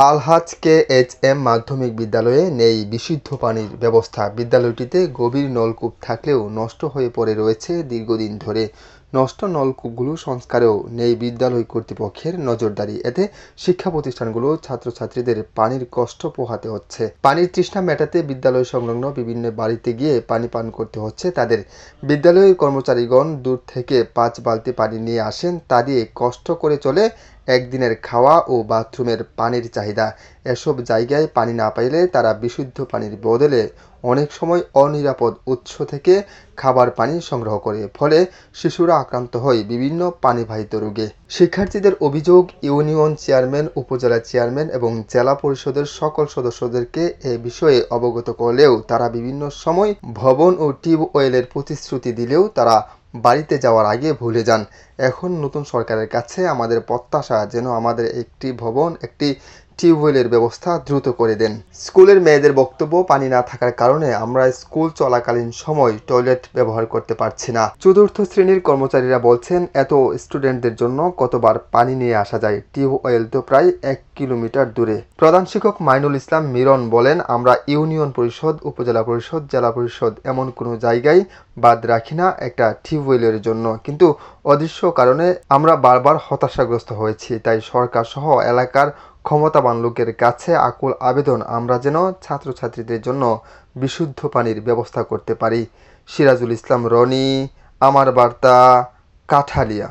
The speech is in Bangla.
আলহাজ KHM মাধ্যমিক বিদ্যালয়ে নেই বিশুদ্ধ পানির ব্যবস্থা। বিদ্যালয়টিতে গভীর নলকূপ থাকলেও নষ্ট হয়ে পড়ে রয়েছে দীর্ঘদিন ধরে। নষ্ট নলকূপগুলো সংস্কারেও নেই বিদ্যালয় কর্তৃপক্ষের নজরদারি। এতে শিক্ষা প্রতিষ্ঠানগুলো ছাত্রছাত্রীদের পানির কষ্ট পোহাতে হচ্ছে। পানির তৃষ্ণা মেটাতে বিদ্যালয় সংলগ্ন বিভিন্ন বাড়িতে গিয়ে পানি পান করতে হচ্ছে তাদের। বিদ্যালয়ের কর্মচারীগণ দূর থেকে 5 বালতি পানি নিয়ে আসেন, তা দিয়ে কষ্ট করে চলে একদিনের খাওয়া ও বাথরুমের পানির চাহিদা। এসব জায়গায় পানি না পাইলে তারা বিশুদ্ধ পানির বদলে অনেক সময় অনিরাপদ উৎস থেকে খাবার পানি সংগ্রহ করে। ফলে শিশুরা আক্রান্ত হয় বিভিন্ন পানিবাহিত রোগে। শিক্ষার্থীদের অভিযোগ, ইউনিয়ন চেয়ারম্যান, উপজেলা চেয়ারম্যান এবং জেলা পরিষদের সকল সদস্যদেরকে এ বিষয়ে অবগত করলেও তারা বিভিন্ন সময় ভবন ও টিউবওয়েলের প্রতিশ্রুতি দিলেও তারা বাড়িতে যাওয়ার আগে ভুলে যান। এখন নতুন সরকারের কাছে আমাদের প্রত্যাশা যেন আমাদের একটি ভবন, একটি টিউবওয়েলের ব্যবস্থা দ্রুত করে দেন। স্কুলের মেয়েদের বক্তব্য, পানি না থাকার কারণে আমরা স্কুল চলাকালীন সময় টয়লেট ব্যবহার করতে পারছি না। চতুর্থ শ্রেণীর কর্মচারীরা বলছেন, এত স্টুডেন্টদের জন্য কতবার পানি নিয়ে আসা যায়, টিউবওয়েল তো প্রায় 1 কিলোমিটার দূরে। প্রধান শিক্ষক মাইনুল ইসলাম মিরন বলেন, আমরা ইউনিয়ন পরিষদ, উপজেলা পরিষদ, জেলা পরিষদ এমন কোনো জায়গায় বাদ রাখি না একটা টিউবওয়েলের জন্য, কিন্তু অদৃশ্য কারণে আমরা বারবার হতাশাগ্রস্ত হয়েছি। তাই সরকার সহ এলাকার ক্ষমতাবান লোকের কাছে আকুল আবেদন, আমরা যেন ছাত্রছাত্রীদের জন্য বিশুদ্ধ পানির ব্যবস্থা করতে পারি। সিরাজুল ইসলাম রনি, আমার বার্তা, কাঠালিয়া।